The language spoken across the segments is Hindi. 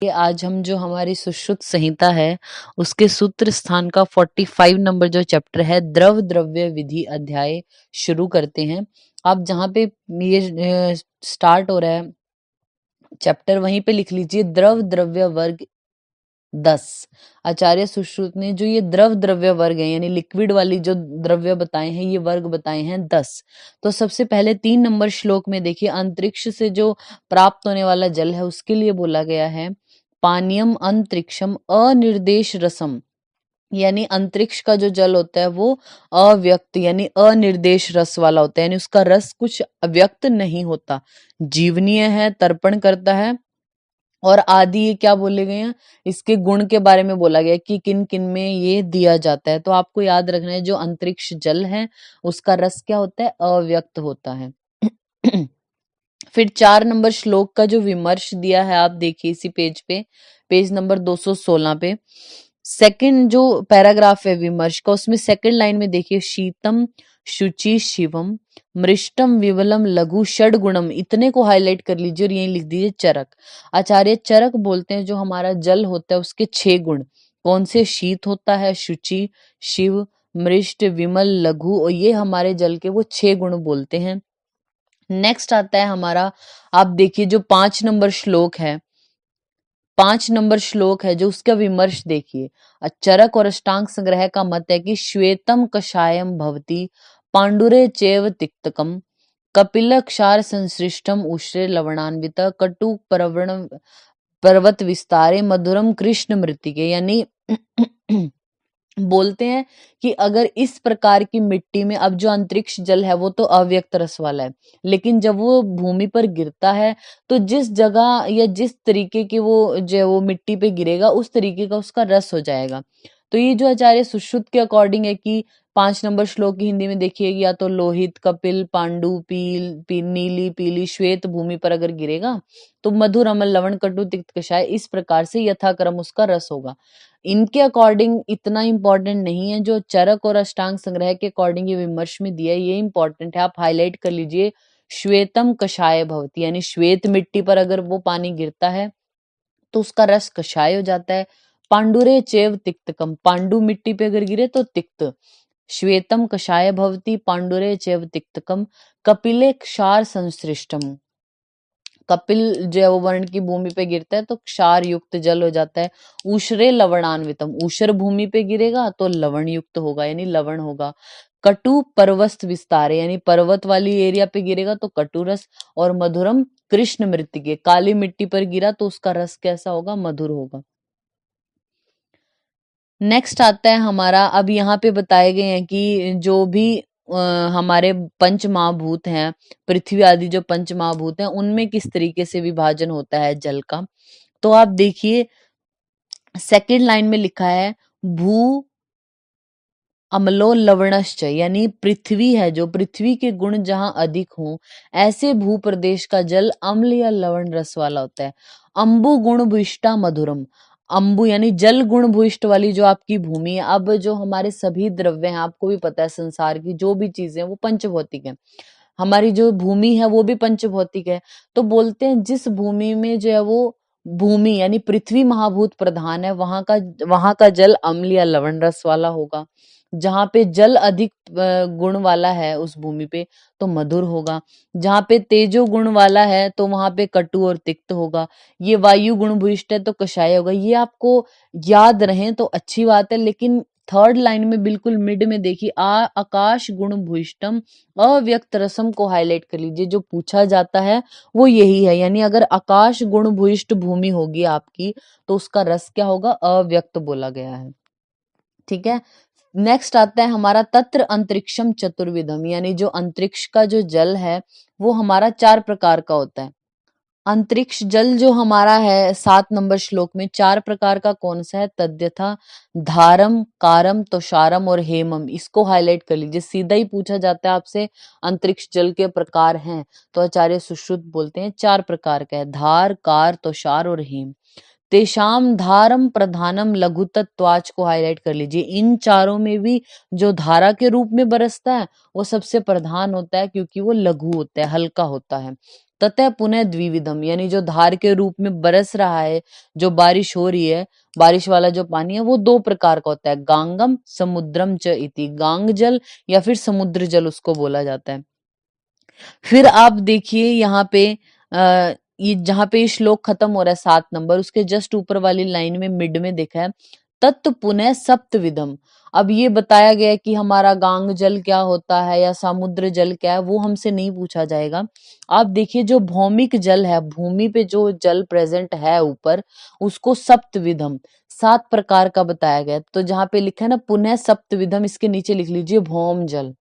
ये आज हम जो हमारी सुश्रुत संहिता है उसके सूत्र स्थान का 45 नंबर जो चैप्टर है द्रव द्रव्य विधि अध्याय शुरू करते हैं। आप जहाँ पे ये स्टार्ट हो रहा है चैप्टर वहीं पे लिख लीजिए द्रव द्रव्य वर्ग 10। आचार्य सुश्रुत ने जो ये द्रव द्रव्य वर्ग है यानी लिक्विड वाली जो द्रव्य बताए हैं ये वर्ग बताए हैं 10। तो सबसे पहले 3 नंबर श्लोक में देखिए अंतरिक्ष से जो प्राप्त होने वाला जल है उसके लिए बोला गया है पानीयम अंतरिक्षम अनिर्देश रसम, यानी अंतरिक्ष का जो जल होता है वो अव्यक्त यानी अनिर्देश रस वाला होता है, यानी उसका रस कुछ अव्यक्त नहीं होता, जीवनीय है, तर्पण करता है। और आदि ये क्या बोले गए हैं, इसके गुण के बारे में बोला गया है कि किन किन में ये दिया जाता है। तो आपको याद रखना है जो अंतरिक्ष जल है उसका रस क्या होता है, अव्यक्त होता है। फिर 4 नंबर श्लोक का जो विमर्श दिया है आप देखिए इसी पेज पे, पेज नंबर 216 पे सेकंड जो पैराग्राफ है विमर्श का उसमें सेकंड लाइन में देखिए शीतम शुचि शिवम मृष्टम विवलम लघु षड गुणम, इतने को हाईलाइट कर लीजिए और यही लिख दीजिए चरक। आचार्य चरक बोलते हैं जो हमारा जल होता है उसके 6 गुण कौन से, शीत होता है, शुचि, शिव, मृष्ट, विमल, लघु, और ये हमारे जल के वो 6 गुण बोलते हैं। नेक्स्ट आता है हमारा, आप देखिए जो 5 नंबर श्लोक है, 5 नंबर श्लोक है जो उसका विमर्श देखिए। चरक और अष्टांग संग्रह का मत है कि श्वेतम कषायम भवति पांडुरे चैव तिक्तकम कपिल क्षार संसृष्टम उष्रे लवणान्वित कटु पर्वत विस्तारे मधुरम कृष्ण मृतिके, यानी बोलते हैं कि अगर इस प्रकार की मिट्टी में, अब जो अंतरिक्ष जल है वो तो अव्यक्त रस वाला है, लेकिन जब वो भूमि पर गिरता है तो जिस जगह या जिस तरीके की वो जो वो मिट्टी पे गिरेगा उस तरीके का उसका रस हो जाएगा। तो ये जो आचार्य सुश्रुत के अकॉर्डिंग है कि 5 नंबर श्लोक की हिंदी में देखिए या तो लोहित, कपिल, पांडु, नीली, पीली, श्वेत भूमि पर अगर गिरेगा तो मधुर, अम्ल, लवण, कटु, तिक्त, कषाय, इस प्रकार से यथाक्रम उसका रस होगा। इनके अकॉर्डिंग इतना इंपॉर्टेंट नहीं है, जो चरक और अष्टांग संग्रह के अकॉर्डिंग ये विमर्श में दिया है ये इंपॉर्टेंट है, आप हाईलाइट कर लीजिए। श्वेतम कषाय भवती, यानी श्वेत मिट्टी पर अगर वो पानी गिरता है तो उसका रस कषाय हो जाता है। पांडुरे चैव तिक्तकम, पांडु मिट्टी पे अगर गिरे तो तिक्त। श्वेतम कषाय भवती पांडुरे चैव तिक्तकम कपिले क्षार संसृष्टम, कपिल जो है वो वर्ण की भूमि पे गिरता है तो क्षार युक्त जल हो जाता है। ऊषरे लवणान्वितम, ऊषर भूमि पे गिरेगा तो लवण युक्त होगा यानी लवण होगा। कटु पर्वत विस्तारे, यानी पर्वत वाली एरिया पे गिरेगा तो कटु रस। और मधुरम कृष्ण मृतिके, काली मिट्टी पर गिरा तो उसका रस कैसा होगा, मधुर होगा। नेक्स्ट आता है हमारा, अब यहाँ पे बताए गए हैं कि जो भी हमारे पंच महाभूत हैं, पृथ्वी आदि जो पंच महाभूत हैं उनमें किस तरीके से विभाजन होता है जल का। तो आप देखिए सेकंड लाइन में लिखा है भू अम्लो लवणश्च, यानी पृथ्वी है जो पृथ्वी के गुण जहां अधिक हों ऐसे भू प्रदेश का जल अम्ल या लवण रस वाला होता है। अम्बु गुण भूइष्टा मधुरम, अम्बु यानी जल गुण भूइष्ट वाली जो आपकी भूमि है। अब जो हमारे सभी द्रव्य हैं आपको भी पता है संसार की जो भी चीजें हैं वो पंचभौतिक है, हमारी जो भूमि है वो भी पंचभौतिक है। तो बोलते हैं जिस भूमि में जो है वो भूमि यानी पृथ्वी महाभूत प्रधान है वहां का जल अम्ल या लवण रस वाला होगा। जहां पे जल अधिक गुण वाला है उस भूमि पे तो मधुर होगा। जहां पे तेजो गुण वाला है तो वहां पे कटु और तिक्त होगा। ये वायु गुण भूइष्ट है तो कषाय होगा। ये आपको याद रहे तो अच्छी बात है, लेकिन थर्ड लाइन में बिल्कुल मिड में देखिए आकाश गुण भूइष्टम अव्यक्त रसम को हाईलाइट कर लीजिए। जो पूछा जाता है वो यही है, यानी अगर आकाश गुण भूइष्ट भूमि होगी आपकी तो उसका रस क्या होगा, अव्यक्त बोला गया है। ठीक है, नेक्स्ट आता है हमारा तत्र अंतरिक्षम चतुर्विधम, यानी जो अंतरिक्ष का जो जल है वो हमारा 4 प्रकार का होता है। अंतरिक्ष जल जो हमारा है 7 नंबर श्लोक में 4 प्रकार का कौन सा है, तद्यथा धारम, कारम, तुषारम और हेमम, इसको हाईलाइट कर लीजिए। सीधा ही पूछा जाता है आपसे अंतरिक्ष जल के प्रकार हैं तो आचार्य सुश्रुत बोलते हैं 4 प्रकार का है, धार, कार, तुषार और हेम। तेषाम धारम प्रधानम लघुतत्वाच को हाईलाइट कर लीजिए। इन चारों में भी जो धारा के रूप में बरसता है वो सबसे प्रधान होता है, क्योंकि वो लघु होता है, हल्का होता है। ततः पुनः द्विविधम, यानी जो धार के रूप में बरस रहा है, जो बारिश हो रही है, बारिश वाला जो पानी है वो दो प्रकार का होता है, गांगम समुद्रम च इति, गांग जल या फिर समुद्र जल उसको बोला जाता है। फिर आप देखिए यहाँ पे ये जहाँ पे ये श्लोक खत्म हो रहा है 7 नंबर, उसके जस्ट ऊपर वाली लाइन में मिड में देखा है तत् पुनः सप्तविधम। अब ये बताया गया है कि हमारा गांग जल क्या होता है या समुद्र जल क्या है, वो हमसे नहीं पूछा जाएगा। आप देखिए जो भौमिक जल है, भूमि पे जो जल प्रेजेंट है ऊपर, उसको सप्तविधम 7 प्रकार का बताया गया है। तो जहाँ पे लिखा है ना पुनः सप्तविधम, इसके नीचे लिख लीजिए भौम जल।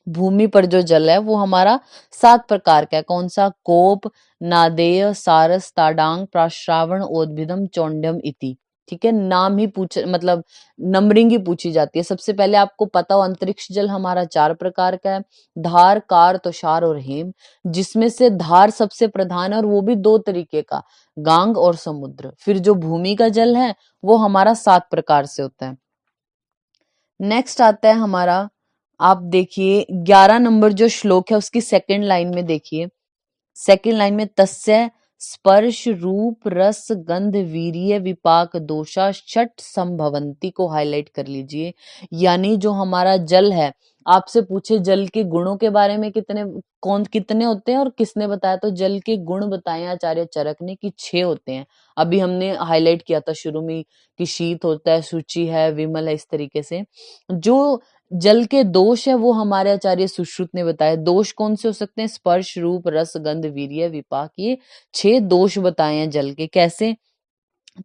भूमि पर जो जल है वो हमारा 7 प्रकार का है। कौन सा? कोप, नादेय, सारस, ताडांग, प्राश्रावण, ओदभिदम, चौंड्यम इति। ठीक है, नाम ही पूछ मतलब नंबरिंग ही पूछी जाती है। सबसे पहले आपको पता हो अंतरिक्ष जल हमारा 4 प्रकार का है, धार, कार, तुषार और हेम, जिसमें से धार सबसे प्रधान है और वो भी 2 तरीके का, गांग और समुद्र। फिर जो भूमि का जल है वो हमारा 7 प्रकार से होता है। नेक्स्ट आता है हमारा, आप देखिए 11 नंबर जो श्लोक है उसकी सेकंड लाइन में देखिए, सेकंड लाइन में तस्य स्पर्श रूप रस गंध वीर्य विपाक दोषा छठ संभवंती को हाईलाइट कर लीजिए। यानी जो हमारा जल है, आपसे पूछे जल के गुणों के बारे में कितने होते हैं और किसने बताया, तो जल के गुण बताए आचार्य चरक ने कि 6 होते हैं। अभी हमने हाईलाइट किया था शुरू में कि शीत होता है, शुचि है, विमल है, इस तरीके से। जो जल के दोष है वो हमारे आचार्य सुश्रुत ने बताया। दोष कौन से हो सकते हैं? स्पर्श रूप रस गंध वीर्य विपाक, ये 6 दोष बताए हैं जल के। कैसे?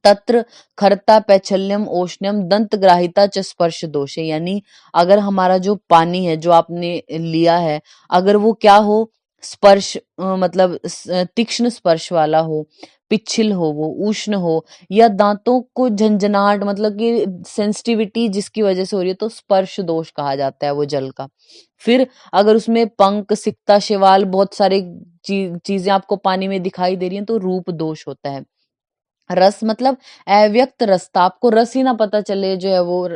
तत्र खरता पैच्छल्यम ओष्ण्यम दंत ग्राहिता च स्पर्श दोष है। यानी अगर हमारा जो पानी है जो आपने लिया है, अगर वो क्या हो, स्पर्श मतलब तीक्ष्ण स्पर्श वाला हो, पिच्छिल हो, वो उष्ण हो, या दांतों को झंझनाहट मतलब कि सेंसिटिविटी जिसकी वजह से हो रही है, तो स्पर्श दोष कहा जाता है वो जल का। फिर अगर उसमें पंख सिक्ता शिवाल बहुत सारे चीजें आपको पानी में दिखाई दे रही हैं, तो रूप दोष होता है। रस मतलब अव्यक्त रसता, आपको रस ही ना पता चले जो है वो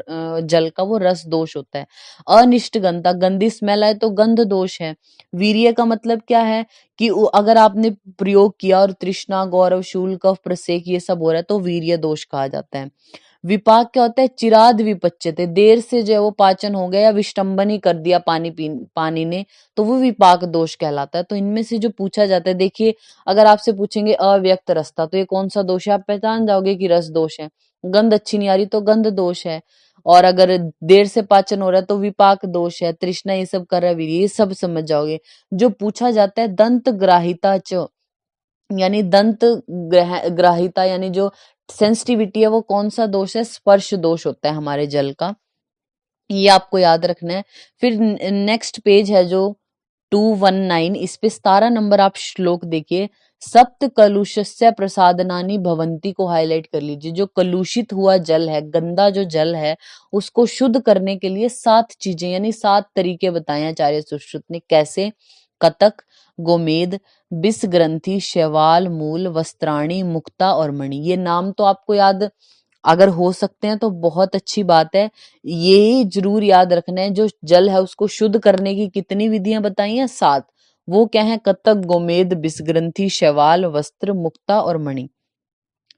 जल का, वो रस दोष होता है। अनिष्ट गंधा, गंदी स्मेल आए तो गंध दोष है। वीर्य का मतलब क्या है कि अगर आपने प्रयोग किया और तृष्णा गौरव शूल कफ प्रसेक ये सब हो रहा है तो वीर्य दोष कहा जाता है। विपाक क्या होता है? चिराद विपच्यते, देर से जो है वो पाचन हो गया या विष्टंभन ही कर दिया पानी ने, तो वो विपाक दोष कहलाता है। तो इनमें से जो पूछा जाता है, देखिए अगर आपसे पूछेंगे अव्यक्त रसता, तो ये कौन सा दोष है? आप पहचान जाओगे कि रस दोष है। गंध अच्छी नहीं आ रही तो गंध दोष है। और अगर देर से पाचन हो रहा है तो विपाक दोष है। तृष्णा ये सब कर रहा है वीर्य, ये सब समझ जाओगे। जो पूछा जाता है दंत ग्राहिता च, यानी दंत ग्राहिता यानी जो सेंसिटिविटी है वो कौन सा दोष है? स्पर्श दोष होता है हमारे जल का। ये आपको याद रखना है। फिर नेक्स्ट पेज है जो 219, इस पे 17 नंबर आप श्लोक देखिए। सप्त कलुषस्य प्रसादनानि भवंती को हाईलाइट कर लीजिए। जो कलुषित हुआ जल है, गंदा जो जल है, उसको शुद्ध करने के लिए 7 चीजें यानी 7 तरीके बताए हैं आचार्य सुश्रुत ने। कैसे? कतक, गोमेद, बिस ग्रंथि, शैवाल, मूल, वस्त्राणी, मुक्ता और मणि। ये नाम तो आपको याद अगर हो सकते हैं तो बहुत अच्छी बात है। ये जरूर याद रखना है, जो जल है उसको शुद्ध करने की कितनी विधियां बताई हैं? 7। वो क्या है? कतक, गोमेद, बिसग्रंथि, शैवाल, वस्त्र, मुक्ता और मणि।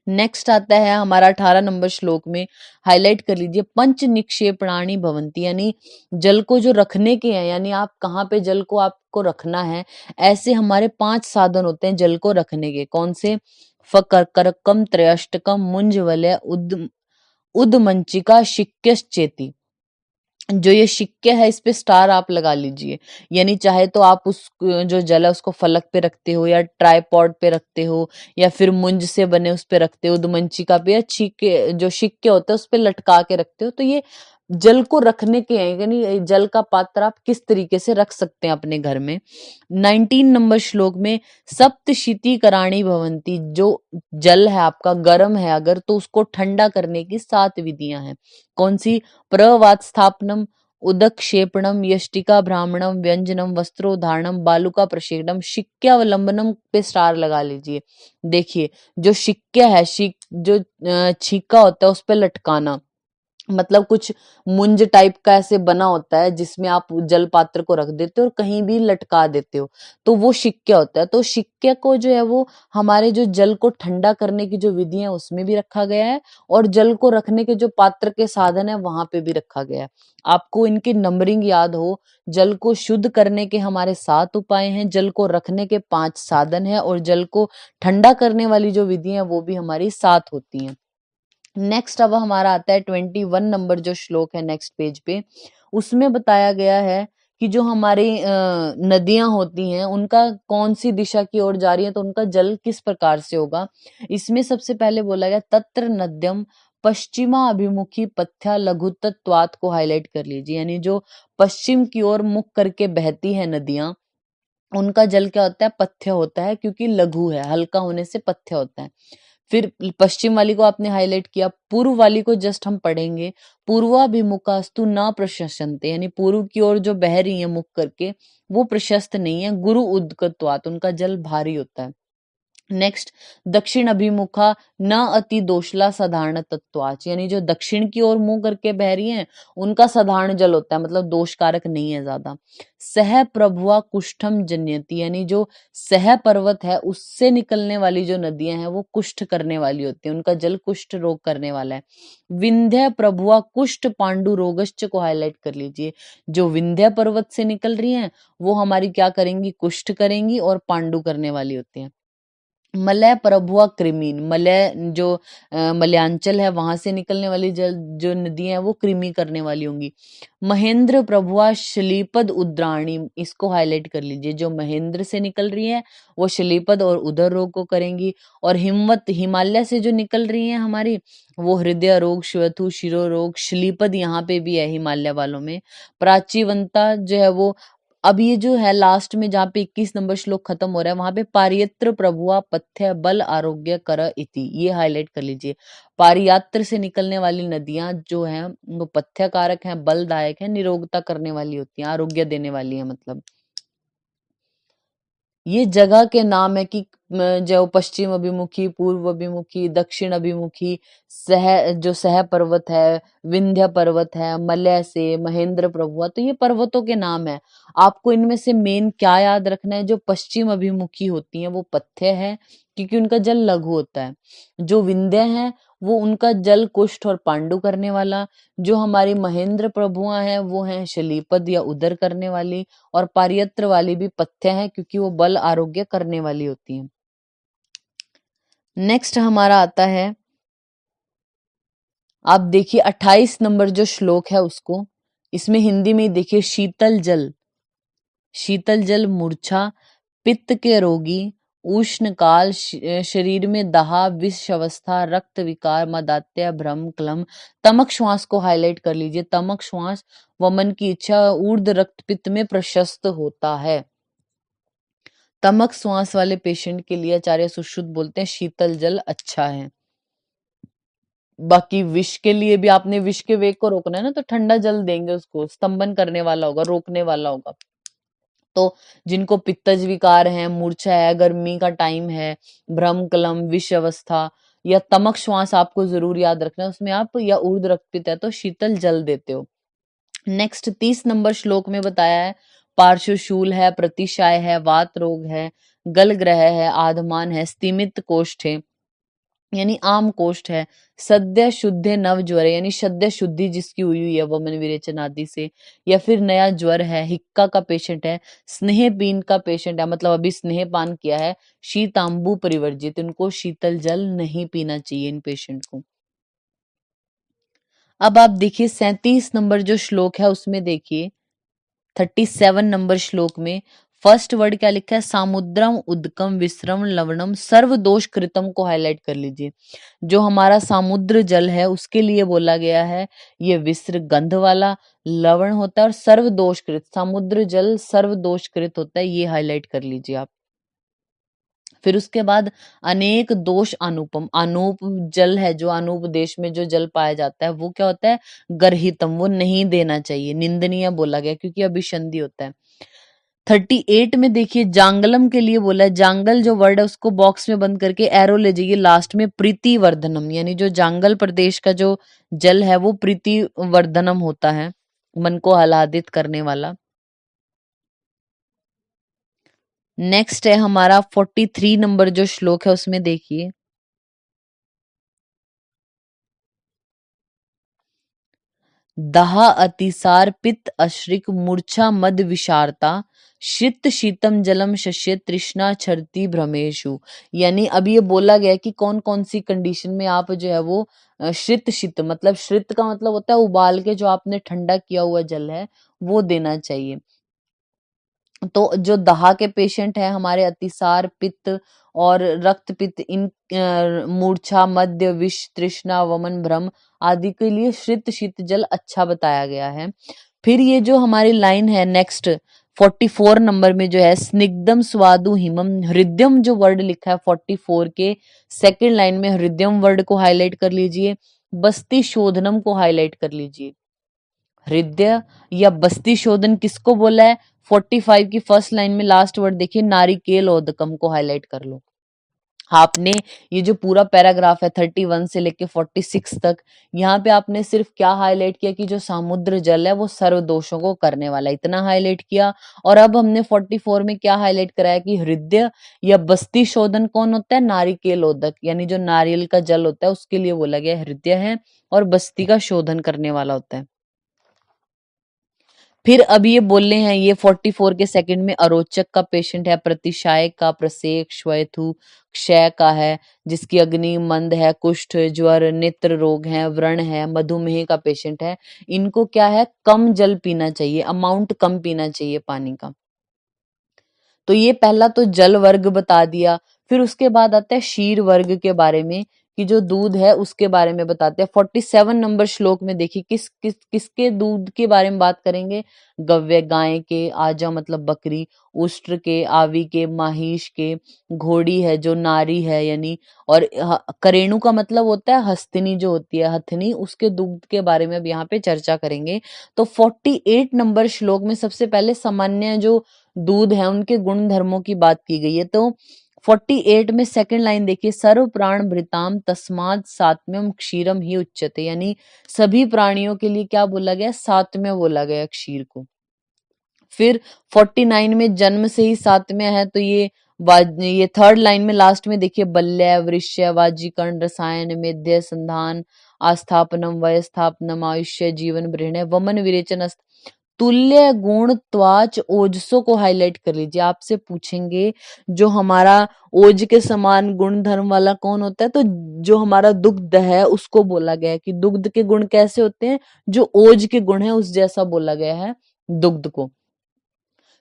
नेक्स्ट आता है हमारा 18 नंबर श्लोक में, हाईलाइट कर लीजिए। पंच निक्षेपणानि भवंती, यानी जल को जो रखने के हैं, यानी आप कहाँ पे जल को आपको रखना है, ऐसे हमारे 5 साधन होते हैं जल को रखने के। कौन से? फकरकम, त्रयष्टकम, मुंज वलय, उदमंचिका, शिक्यश्चेति। जो ये शिक्के है इस पे स्टार आप लगा लीजिए। यानी चाहे तो आप उस जो जल है उसको फलक पे रखते हो, या ट्राइपॉड पे रखते हो, या फिर मुंज से बने उस पे रखते हो, दुमंचिका पे, या छिक्के जो शिक्के होते हैं उस पे लटका के रखते हो। तो ये जल को रखने के हैं, यानी जल का पात्र आप किस तरीके से रख सकते हैं अपने घर में। 19 नंबर श्लोक में सप्तशीति कराणी भवंती, जो जल है आपका गर्म है अगर, तो उसको ठंडा करने की 7 विधियां हैं। कौन सी? प्रवात स्थापनम, उदक्षेपणम, यष्टिका ब्राह्मणम, व्यंजनम, वस्त्रोधारणम, बालुका प्रक्षेपणम, शिक्यावलंबनम पे स्टार लगा लीजिए। देखिए, जो शिक्या है, जो छीका होता है उस पे लटकाना, मतलब कुछ मुंज टाइप का ऐसे बना होता है जिसमें आप जल पात्र को रख देते हो और कहीं भी लटका देते हो, तो वो शिक्या होता है। तो शिक्या को जो है वो हमारे जो जल को ठंडा करने की जो विधि है उसमें भी रखा गया है, और जल को रखने के जो पात्र के साधन है वहां पे भी रखा गया है। आपको इनकी नंबरिंग याद हो, जल को शुद्ध करने के हमारे 7 उपाय हैं, जल को रखने के 5 साधन है, और जल को ठंडा करने वाली जो विधि है वो भी हमारी 7 होती हैं। नेक्स्ट अब हमारा आता है 21 नंबर जो श्लोक है नेक्स्ट पेज पे, उसमें बताया गया है कि जो हमारी नदियां होती हैं उनका कौन सी दिशा की ओर जा रही है, तो उनका जल किस प्रकार से होगा। इसमें सबसे पहले बोला गया तत्र नद्यम पश्चिमा अभिमुखी पथ्या लघुत्वात् को हाईलाइट कर लीजिए, यानी जो पश्चिम की ओर मुख करके बहती है नदियां, उनका जल क्या होता है, पथ्य होता है, क्योंकि लघु है, हल्का होने से पथ्य होता है। फिर पश्चिम वाली को आपने हाईलाइट किया, पूर्व वाली को जस्ट हम पढ़ेंगे, पूर्वाभिमुखास्तु न प्रशस्यन्ते, यानी पूर्व की ओर जो बह रही है मुख करके वो प्रशस्त नहीं है, गुरु उद्गतवात, उनका जल भारी होता है। नेक्स्ट, दक्षिण अभिमुखा न अति दोषला साधारण तत्वाच, यानी जो दक्षिण की ओर मुंह करके बह रही हैं उनका साधारण जल होता है, मतलब दोषकारक नहीं है ज्यादा। सह प्रभुआ कुष्ठम जन्यति, यानी जो सह पर्वत है उससे निकलने वाली जो नदियां हैं वो कुष्ठ करने वाली होती है, उनका जल कुष्ठ रोग करने वाला है। विंध्य प्रभुआ कुष्ठ पांडु रोगश्च को हाईलाइट कर लीजिए, जो विंध्य पर्वत से निकल रही हैं वो हमारी क्या करेंगी, कुष्ठ करेंगी और पांडु करने वाली होती हैं। मलय प्रभुआ कृमि, मलय जो मलयांचल है वहां से निकलने वाली जल जो नदियां हैं वो कृमि करने वाली होंगी। महेंद्र प्रभुआ शलीपद उद्राणी, इसको हाईलाइट कर लीजिए, जो महेंद्र से निकल रही है वो शलीपद और उदर रोग को करेंगी। और हिमवत, हिमालय से जो निकल रही है हमारी, वो हृदय रोग, श्वेतु, शिरो रोग, शलीपद यहाँ पे भी है हिमालय वालों में। प्राचीवंता जो है वो, अब ये जो है लास्ट में जहाँ पे 21 नंबर श्लोक खत्म हो रहा है वहां पे पारियत्र प्रभुआ पथ्य बल आरोग्य कर इति, ये हाईलाइट कर लीजिए। पारियात्र से निकलने वाली नदियां जो हैं वो पथ्य कारक हैं, बलदायक है, निरोगता करने वाली होती हैं, आरोग्य देने वाली है। मतलब ये जगह के नाम है कि जो पश्चिम अभिमुखी, पूर्व अभिमुखी, दक्षिण अभिमुखी, जो सह पर्वत है, विंध्य पर्वत है, मलय से, महेंद्र प्रभुआ, तो ये पर्वतों के नाम है। आपको इनमें से मेन क्या याद रखना है, जो पश्चिम अभिमुखी होती हैं वो पथ्य है क्योंकि उनका जल लघु होता है। जो विंध्य है वो उनका जल कुष्ठ और पांडु करने वाला। जो हमारी महेंद्र प्रभुआ हैं वो हैं शलीपद या उदर करने वाली। और पारियत्र वाली भी पथ्य है क्योंकि वो बल आरोग्य करने वाली होती है। नेक्स्ट हमारा आता है, आप देखिए 28 नंबर जो श्लोक है उसको, इसमें हिंदी में देखिए, शीतल जल, शीतल जल मूर्छा, पित्त के रोगी, उष्ण काल, शरीर में दहा, विष अवस्था, रक्त विकार, मदात्य, भ्रम, क्लम। तमक श्वास को हाईलाइट कर लीजिए, तमक श्वास वमन की इच्छा, ऊर्ध रक्तपित्त में प्रशस्त होता है। तमक श्वास वाले पेशेंट के लिए आचार्य सुश्रुत बोलते हैं शीतल जल अच्छा है। बाकी विष के लिए भी आपने विष के वेग को रोकना है ना, तो ठंडा जल देंगे उसको, स्तंभन करने वाला होगा, रोकने वाला होगा। तो जिनको पित्तज विकार है, मूर्छा है, गर्मी का टाइम है, भ्रम कलम, विष अवस्था या तमक श्वास आपको जरूर याद रखना है, उसमें आप या ऊर्ध्व रक्तपित्त है तो शीतल जल देते हो। नेक्स्ट 30 नंबर श्लोक में बताया है, पार्श्वशूल है, प्रतिशाय है, वात रोग है, गल ग्रह है, आधमान है, स्तिमित कोष्ठ है यानी आम कोष्ठ है, सद्य शुद्ध नव ज्वर है, यानी सद्य शुद्धि जिसकी हुई है वमन विरेचन आदि से, या फिर नया ज्वर है, हिक्का का पेशेंट है, स्नेह पीन का पेशेंट है, मतलब अभी स्नेह पान किया है, शीतांबु परिवर्जित, इनको शीतल जल नहीं पीना चाहिए इन पेशेंट को। अब आप देखिए 37 नंबर जो श्लोक है उसमें देखिए, 37 नंबर श्लोक में फर्स्ट वर्ड क्या लिखा है, सामुद्रम उदकम विश्रम लवणम सर्व दोष कृतम को हाईलाइट कर लीजिए। जो हमारा समुद्र जल है उसके लिए बोला गया है, ये विश्र गंध वाला, लवण होता है और सर्व दोषकृत, समुद्र जल सर्व दोषकृत होता है, ये हाईलाइट कर लीजिए आप। फिर उसके बाद अनेक दोष अनुपम, अनूप जल है जो अनूप देश में जो जल पाया जाता है वो क्या होता है, गर्हितम, वो नहीं देना चाहिए, निंदनीय बोला गया क्योंकि अभिसंधि होता है। 38 में देखिए जांगलम के लिए बोला है, जांगल जो वर्ड है उसको बॉक्स में बंद करके एरो ले जाइए लास्ट में, प्रीति वर्धनम, यानी जो जांगल प्रदेश का जो जल है वो प्रीति वर्धनम होता है, मन को आह्लादित करने वाला। नेक्स्ट है हमारा 43 नंबर जो श्लोक है उसमें देखिए, दाह अतिसार पित्त अश्रिक मूर्छा मद विशारता शीत शीतम जलम शश्य तृष्णा छरती भ्रमेशु। यानी अब ये बोला गया कि कौन कौन सी कंडीशन में आप जो है वो श्रित शीत, मतलब श्रित का मतलब होता है उबाल के जो आपने ठंडा किया हुआ जल है वो देना चाहिए। तो जो दहा के पेशेंट है हमारे, अतिसार पित्त और रक्त पित्त, इन मूर्छा मद्य विष तृष्णा वमन भ्रम आदि के लिए श्रित शीत जल अच्छा बताया गया है। फिर ये जो हमारी लाइन है नेक्स्ट 44 नंबर में जो है, स्निग्धम स्वादु हिमम, हृदयम जो वर्ड लिखा है 44 के सेकंड लाइन में, हृदयम वर्ड को हाईलाइट कर लीजिए, बस्ती शोधनम को हाईलाइट कर लीजिए। हृदय या बस्ती शोधन किसको बोला है, 45 की फर्स्ट लाइन में लास्ट वर्ड देखिए, नारिकेलोदकम को हाईलाइट कर लो। आपने ये जो पूरा पैराग्राफ है 31 से लेके 46 तक, यहाँ पे आपने सिर्फ क्या हाईलाइट किया कि जो समुद्र जल है वो सर्व दोषों को करने वाला है, इतना हाईलाइट किया। और अब हमने 44 में क्या हाईलाइट कराया कि हृदय या बस्ती शोधन कौन होता है, नारिकेलोदक, यानी जो नारियल का जल होता है उसके लिए बोला गया हृदय है, और बस्ती का शोधन करने वाला होता है। फिर अब ये बोले हैं ये 44 के सेकंड में, अरोचक का पेशेंट है, प्रतिशाय का, प्रसेक श्वेथु क्षय का है, जिसकी अग्नि मंद है, कुष्ठ ज्वर नेत्र रोग है, व्रण है, मधुमेह का पेशेंट है। इनको क्या है, कम जल पीना चाहिए, अमाउंट कम पीना चाहिए पानी का। तो ये पहला तो जल वर्ग बता दिया। फिर उसके बाद आता है क्षीर वर्ग के बारे में, कि जो दूध है उसके बारे में बताते हैं। 47 नंबर श्लोक में देखिए किसके दूध के बारे में बात करेंगे, गव्य गाय के, आजा मतलब बकरी, उष्ट्र के, आवी के, माहिष के, घोड़ी है जो नारी है यानी, और करेणु का मतलब होता है हस्तिनी जो होती है हथनी, उसके दूध के बारे में अब यहाँ पे चर्चा करेंगे। तो 48 नंबर श्लोक में सबसे पहले सामान्य जो दूध है उनके गुण धर्मों की बात की गई है। तो 48 में सेकंड लाइन देखिए, सर्व प्राण भृताम तस्माद सात्म्यम क्षीरम ही उच्यते, यानी सभी प्राणियों के लिए क्या बोला गया, सात्म्य बोला गया क्षीर को। फिर 49 में जन्म से ही सात्म्य है, तो ये थर्ड लाइन में लास्ट में देखिए, बल्य वृश्य वाजीकरण रसायन मेध्य संधान आस्थापनम वयस्थापनम आयुष्य जीवन बृहण वमन विरेचन तुल्य गुण त्वाच ओजसो को हाईलाइट कर लीजिए। आपसे पूछेंगे जो हमारा ओज के समान गुण धर्म वाला कौन होता है, तो जो हमारा दुग्ध है उसको बोला गया है कि दुग्ध के गुण कैसे होते हैं, जो ओज के गुण है उस जैसा बोला गया है दुग्ध को।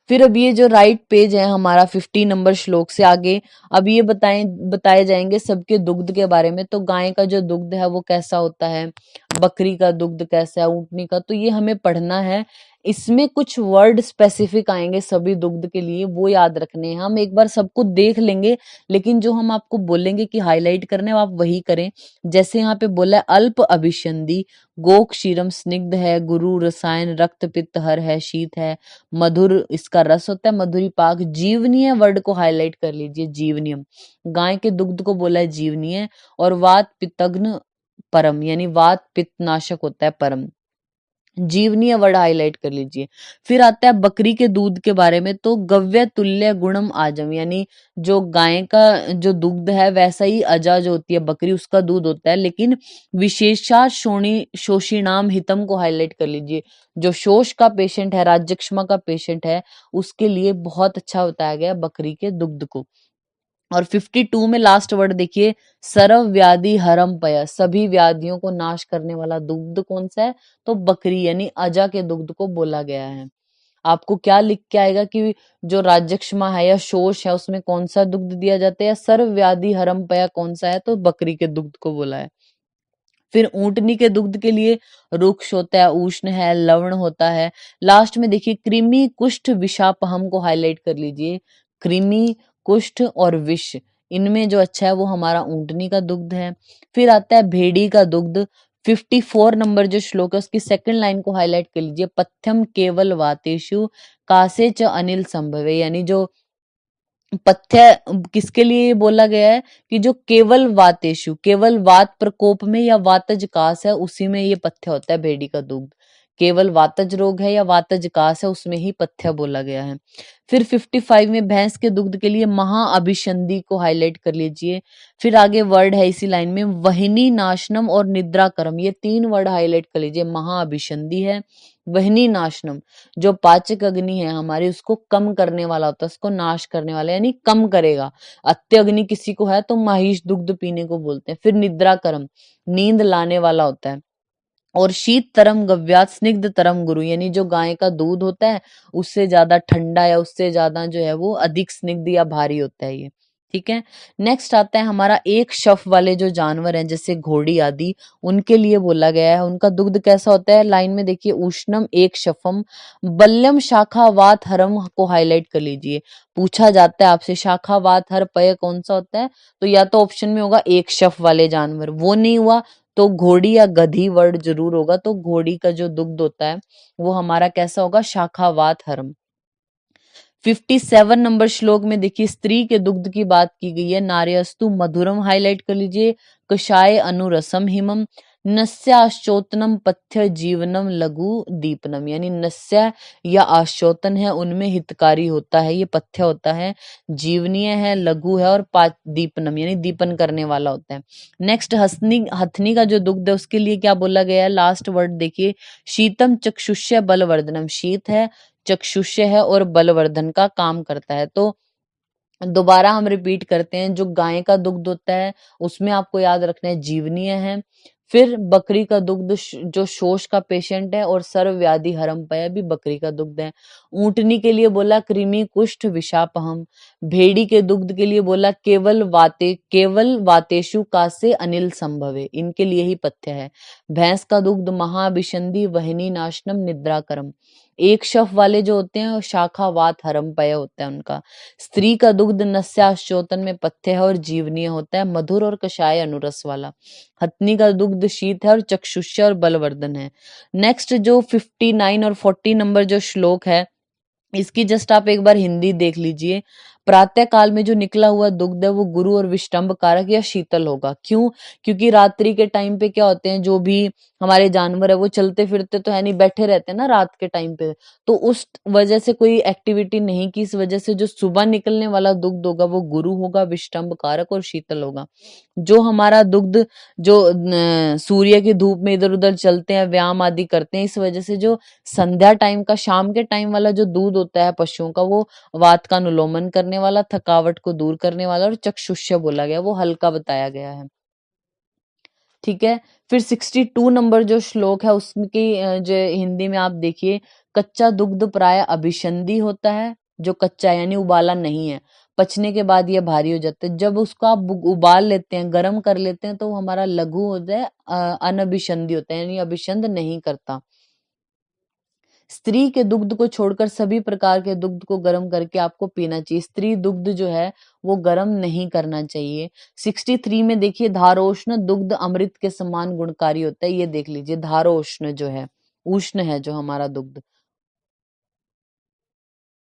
फिर अब ये जो राइट पेज है हमारा 50 नंबर श्लोक से आगे, अब ये बताए जाएंगे सबके दुग्ध के बारे में। तो गाय का जो दुग्ध है वो कैसा होता है, बकरी का दुग्ध कैसा है, ऊंटनी का, तो ये हमें पढ़ना है। इसमें कुछ वर्ड स्पेसिफिक आएंगे सभी दुग्ध के लिए, वो याद रखने हैं। हम एक बार सबको देख लेंगे, लेकिन जो हम आपको बोलेंगे कि हाईलाइट करने आप वही करें। जैसे यहाँ पे बोला है अल्प अभिसंधि, गो क्षीरम स्निग्ध है, गुरु रसायन, रक्त पित्त हर है, शीत है, मधुर इसका रस होता है, मधुरी पाक, जीवनीय वर्ड को हाईलाइट कर लीजिए, जीवनियम, गाय के दुग्ध को बोला है जीवनीय, और वात पित्तग्न परम, यानी वात पित्त नाशक होता है परम, जीवनीय वर्ड हाईलाइट कर लीजिए। फिर आता है बकरी के दूध के बारे में, तो गव्य तुल्य गुणम आजम, यानी जो गाय का जो दुग्ध है वैसा ही अजा जो होती है बकरी उसका दूध होता है, लेकिन विशेषा शोषिणाम हितम को हाईलाइट कर लीजिए। जो शोष का पेशेंट है, राज्यक्षमा का पेशेंट है, उसके लिए बहुत अच्छा बताया गया बकरी के दुग्ध को। और 52 में लास्ट वर्ड देखिए, सर्व व्याधि हरम पय, सभी व्याधियों को नाश करने वाला दुग्ध कौन सा है, तो बकरी यानी अजा के दुग्ध को बोला गया है। आपको क्या लिख के आएगा कि जो राज्यक्षमा है या शोष है उसमें कौन सा दुग्ध दिया जाता है, या सर्व व्याधि हरम पया कौन सा है, तो बकरी के दुग्ध को बोला है। फिर ऊंटनी के दुग्ध के लिए रुक्ष होता है, उष्ण है, लवण होता है। लास्ट में देखिए कृमि कुष्ठ विषापहम को हाईलाइट कर लीजिए, कृमि कुष्ठ और विष, इनमें जो अच्छा है वो हमारा ऊंटनी का दुग्ध है। फिर आता है भेड़ी का दुग्ध। 54 नंबर जो श्लोक है उसकी सेकंड लाइन को हाईलाइट कर लीजिए, पथ्यम केवल वातेषु कासे च अनिल संभवे, यानी जो पथ्य किसके लिए बोला गया है कि जो केवल वातेषु, केवल वात प्रकोप में या वातज कास है उसी में ये पथ्य होता है भेड़ी का दुग्ध। केवल वातज रोग है या वातज कास है उसमें ही पथ्य बोला गया है। फिर 55 में भैंस के दुग्ध के लिए महाअभिसंधि को हाईलाइट कर लीजिए। फिर आगे वर्ड है इसी लाइन में वहिनी नाशनम और निद्राकरम, ये तीन वर्ड हाईलाइट कर लीजिए। महाअभिसंधि है, वहिनी नाशनम जो पाचक अग्नि है हमारी उसको कम करने वाला होता है, उसको नाश करने वाला यानी कम करेगा। अत्य अग्नि किसी को है तो महिष दुग्ध पीने को बोलते हैं। फिर निद्राकरम नींद लाने वाला होता है। और शीत तरम गव्यात स्निग्ध तरम गुरु, यानी जो गाय का दूध होता है उससे ज्यादा ठंडा या उससे ज्यादा जो है वो अधिक स्निग्ध या भारी होता है ये। ठीक है। नेक्स्ट आता है हमारा एक शफ वाले जो जानवर हैं जैसे घोड़ी आदि, उनके लिए बोला गया है उनका दुग्ध कैसा होता है। लाइन में देखिए उष्णम एक शफम बल्यम शाखावात हरम को हाईलाइट कर लीजिए। पूछा जाता है आपसे शाखावात हर पय कौन सा होता है, तो या तो ऑप्शन में होगा एक शफ वाले जानवर, वो नहीं हुआ तो घोड़ी या गधी वर्ड जरूर होगा। तो घोड़ी का जो दुग्ध होता है वो हमारा कैसा होगा, शाखावात हरम। 57 नंबर श्लोक में देखिए स्त्री के दुग्ध की बात की गई है। नार्यस्तु मधुरम हाईलाइट कर लीजिए, कषाय अनुरसम हिमम, नस्याश्चोतनम पथ्य जीवनम लघु दीपनम, यानी नस्य या आश्चोतन है उनमें हितकारी होता है, ये पथ्य होता है, जीवनीय है, लघु है और दीपनम यानी दीपन करने वाला होता है। नेक्स्ट हथनी, हथनी का जो दुग्ध है उसके लिए क्या बोला गया है, लास्ट वर्ड देखिए शीतम चक्षुष्य बलवर्धनम, शीत है, चक्षुष्य है और बलवर्धन का काम करता है। तो दोबारा हम रिपीट करते हैं, जो गाय का दुग्ध होता है उसमें आपको याद रखना है जीवनीय है। फिर बकरी का दुग्ध जो शोष का पेशेंट है और सर्व व्याधि हरम भी बकरी का दुग्ध है। ऊंटनी के लिए बोला कृमि कुष्ठ विषापहम। भेड़ी के दुग्ध के लिए बोला केवल वातेशु का से अनिल संभवे, इनके लिए ही पथ्य है। भैंस का दुग्ध महाभिषंधि वहिनी नाशनम निद्राकरम। एक शफ वाले जो होते हैं शाखावात हरमपय होता है उनका। स्त्री का दुग्ध नस्याश्चोतन में पथ्य है और जीवनीय होता है, मधुर और कषाय अनुरस वाला। हथनी का दुग्ध शीत है और चक्षुष्य और बलवर्धन है। नेक्स्ट जो 59 और 40 नंबर जो श्लोक है इसकी जस्ट आप एक बार हिंदी देख लीजिए। प्रातः काल में जो निकला हुआ दुग्ध है वो गुरु और विष्टम्भ कारक या शीतल होगा। क्यों? क्योंकि रात्रि के टाइम पे क्या होते हैं, जो भी हमारे जानवर है वो चलते फिरते तो है नहीं, बैठे रहते हैं ना रात के टाइम पे, तो उस वजह से कोई एक्टिविटी नहीं की, इस वजह से जो सुबह निकलने वाला दुग्ध होगा वो गुरु होगा, विष्टम्भ कारक और शीतल होगा। जो हमारा दुग्ध जो सूर्य की धूप में इधर उधर चलते हैं, व्यायाम आदि करते हैं, इस वजह से जो संध्या टाइम का शाम के टाइम वाला जो दूध होता है पशुओं का वो वात का अनुलोमन करने वाला, थकावट को दूर करने वाला और चक्षुष्य बोला गया, वो हल्का बताया गया है। ठीक है। फिर 62 नंबर जो श्लोक है उसकी जो हिंदी में आप देखिए, कच्चा दुग्ध प्राय अभिसंधि होता है, जो कच्चा यानी उबाला नहीं है, पचने के बाद ये भारी हो जाता है। जब उसको आप उबाल लेते हैं, गर्म कर लेते हैं तो वो हमारा लघु होता है, अनभिसंधि होता है यानी अभिसंध नहीं करता। स्त्री के दुग्ध को छोड़कर सभी प्रकार के दुग्ध को गर्म करके आपको पीना चाहिए। स्त्री दुग्ध जो है वो गर्म नहीं करना चाहिए। 63 में देखिए धारोष्ण दुग्ध अमृत के समान गुणकारी होता है, ये देख लीजिए धारोष्ण जो है, उष्ण है जो हमारा दुग्ध,